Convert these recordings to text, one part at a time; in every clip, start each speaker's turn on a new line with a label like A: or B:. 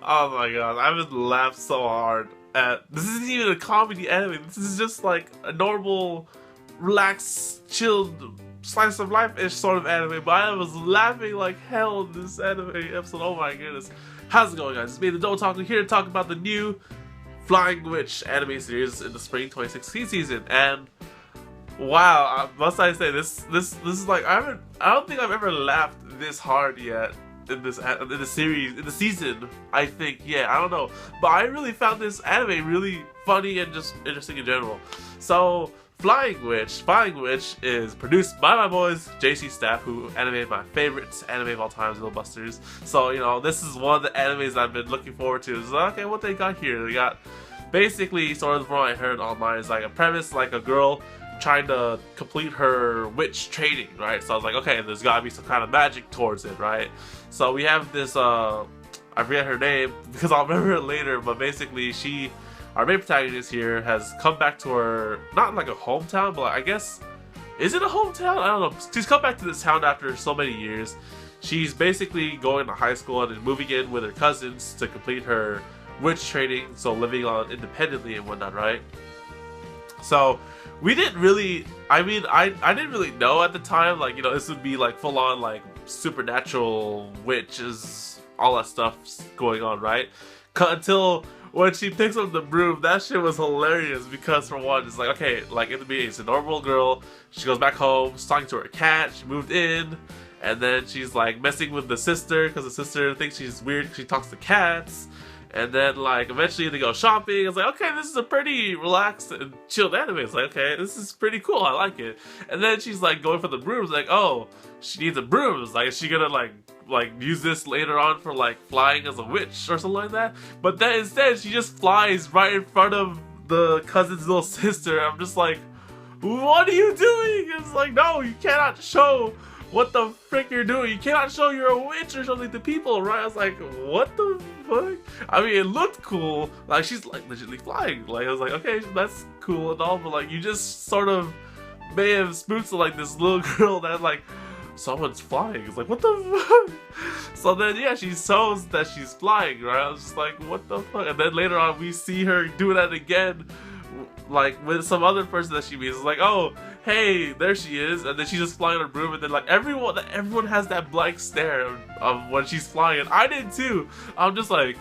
A: Oh my god, I would laugh so hard at this. Isn't even a comedy anime. This is just like a normal, relaxed, chilled slice of life-ish sort of anime. But I was laughing like hell in this anime episode. Oh my goodness. How's it going, guys? It's me, the Dough Talker, here to talk about the new Flying Witch anime series in the spring 2016 season. And wow, must I say this is like I don't think I've ever laughed this hard yet in the series, in the season. I think, yeah, I don't know, but I really found this anime really funny and just interesting in general. So Flying Witch is produced by my boys JC Staff, who animated my favorite anime of all time, Zilla Busters. So you know, this is one of the animes I've been looking forward to. So okay, what they got here? They got basically sort of from what I heard online is like a premise, like a girl trying to complete her witch training, right? So I was like, okay, there's gotta be some kind of magic towards it, right? So we have this, I forget her name because I'll remember it later, but basically our main protagonist here has come back to her, not like a hometown, but I guess, is it a hometown? I don't know. She's come back to this town after so many years. She's basically going to high school and then moving in with her cousins to complete her witch training, so living on independently and whatnot, right? So we didn't really, I mean, I didn't really know at the time, like, you know, this would be like full on like supernatural witches, all that stuff going on, right? Until when she picks up the broom, that shit was hilarious because for one, it's like, okay, like in the beginning, it's a normal girl, she goes back home, she's talking to her cat, she moved in, and then she's like messing with the sister because the sister thinks she's weird because she talks to cats. And then, like, eventually they go shopping. It's like, okay, this is a pretty relaxed and chilled anime. It's like, okay, this is pretty cool. I like it. And then she's, like, going for the brooms. Like, oh, she needs a broom. It's like, is she gonna, like, use this later on for, like, flying as a witch or something like that? But then instead, she just flies right in front of the cousin's little sister. I'm just like, what are you doing? It's like, no, you cannot show what the frick you're doing. You cannot show you're a witch or something to people, right? I was like, what the fuck? I mean, it looked cool. Like, she's like legitimately flying. Like, I was like, okay, that's cool and all, but like, you just sort of may have spooked to like this little girl that like, someone's flying. It's like, what the fuck? So then, yeah, she shows that she's flying, right? I was just like, what the fuck? And then later on, we see her do that again, like with some other person that she meets. It's like, oh, hey, there she is, and then she's just flying on a broom, and then like everyone has that blank stare of when she's flying, and I did too. I'm just like,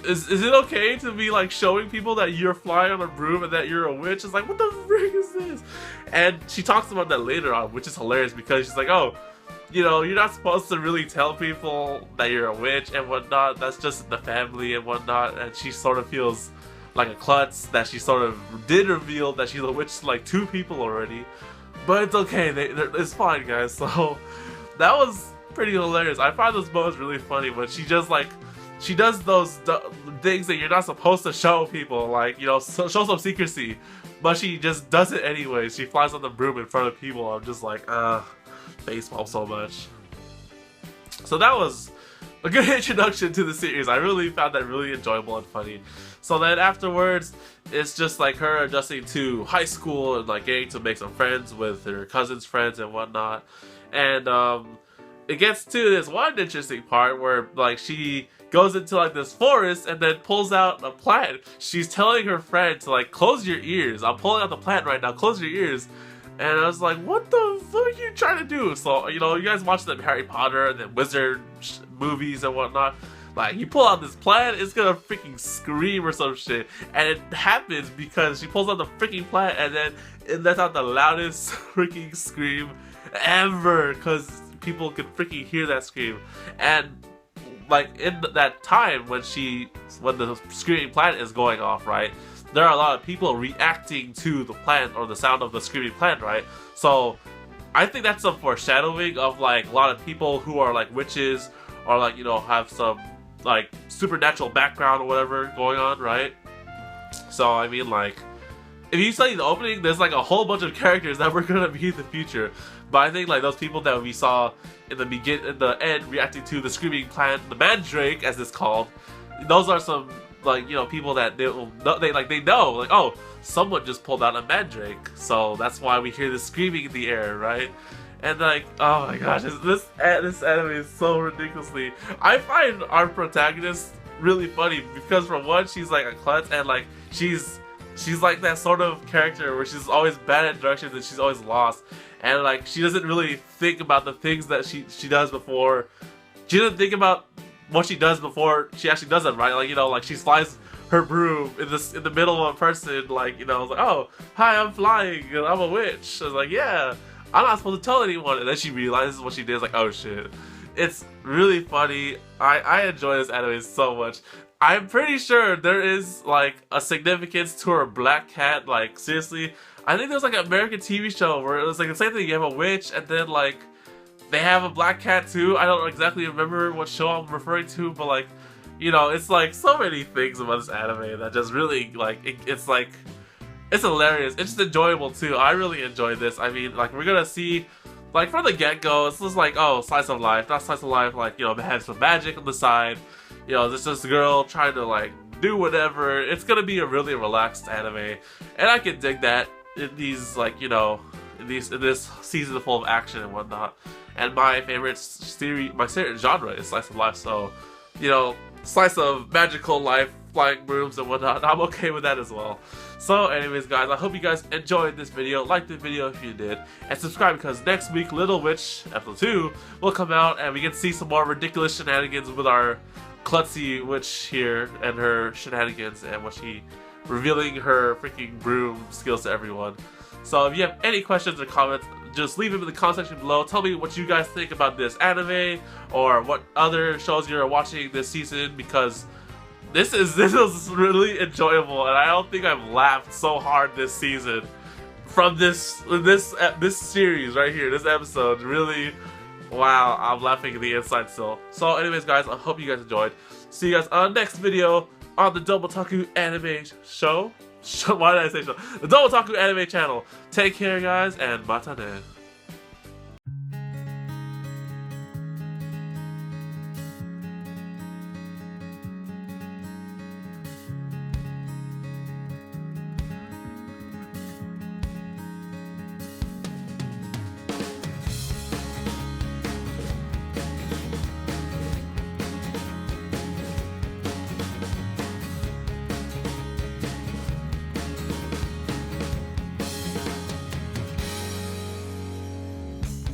A: is it okay to be like showing people that you're flying on a broom and that you're a witch? It's like, what the frick is this? And she talks about that later on, which is hilarious because she's like, oh, you know, you're not supposed to really tell people that you're a witch and whatnot. That's just the family and whatnot. And she sort of feels like a klutz that she sort of did reveal that she's a witch to like 2 people already. But it's okay, it's fine, guys. So that was pretty hilarious. I find those moments really funny when she just like, she does those things that you're not supposed to show people, like, you know, show some secrecy, but she just does it anyway. She flies on the broom in front of people. I'm just like, baseball so much. So that was a good introduction to the series. I really found that really enjoyable and funny. So then afterwards, it's just like her adjusting to high school and like getting to make some friends with her cousin's friends and whatnot. And it gets to this one interesting part where like she goes into like this forest and then pulls out a plant. She's telling her friend to like, close your ears. I'm pulling out the plant right now, close your ears. And I was like, what the fuck are you trying to do? So, you know, you guys watch the Harry Potter and the wizard movies and whatnot. Like, you pull out this plant, it's gonna freaking scream or some shit. And it happens because she pulls out the freaking plant and then it lets out the loudest freaking scream ever. Because people can freaking hear that scream. And like in that time when the screaming plant is going off, right? There are a lot of people reacting to the plant or the sound of the screaming plant, right? So I think that's some foreshadowing of like a lot of people who are like witches or like, you know, have some like supernatural background or whatever going on, right? So I mean, like, if you study the opening, there's like a whole bunch of characters that we're gonna meet in the future. But I think like those people that we saw in the end reacting to the screaming plant, the mandrake as it's called, those are some like, you know, people that they know like, oh, someone just pulled out a mandrake, so that's why we hear the screaming in the air, right? And like, oh my gosh, this anime is so ridiculously. I find our protagonist really funny because for one, she's like a klutz, and like she's like that sort of character where she's always bad at directions and she's always lost, and like she doesn't really think about the things that she does before. She doesn't think about what she does before she actually does it, right? Like, you know, like she flies her broom in the middle of a person, like, you know, it's like, oh, hi, I'm flying and I'm a witch. I was like, yeah, I'm not supposed to tell anyone, and then she realizes what she did. It's like, oh shit. It's really funny. I enjoy this anime so much. I'm pretty sure there is like a significance to her black cat. Like, seriously, I think there's like an American TV show where it was like the same thing. You have a witch and then like they have a black cat too. I don't exactly remember what show I'm referring to, but like, you know, it's like so many things about this anime that just really like it's like it's hilarious. It's just enjoyable too. I really enjoyed this. I mean, like we're gonna see. Like, from the get-go, it's just like, oh, slice of life. Not slice of life, like, you know, they have some magic on the side. You know, there's this girl trying to, like, do whatever. It's gonna be a really relaxed anime. And I can dig that in these, like, you know, in this season full of action and whatnot. And my favorite series, my favorite genre is slice of life. So, you know, slice of magical life, flying brooms and whatnot, I'm okay with that as well. So anyways guys, I hope you guys enjoyed this video. Like the video if you did, and subscribe because next week Little Witch episode 2 will come out and we can see some more ridiculous shenanigans with our klutzy witch here and her shenanigans and what she revealing her freaking broom skills to everyone. So if you have any questions or comments, just leave them in the comment section below. Tell me what you guys think about this anime or what other shows you're watching this season, because this is really enjoyable, and I don't think I've laughed so hard this season from this series right here, this episode. Really, wow, I'm laughing at the inside still. So anyways guys, I hope you guys enjoyed. See you guys on the next video on the Double Taku Anime Show. Why did I say show? The Double Taku Anime channel. Take care guys, and matane.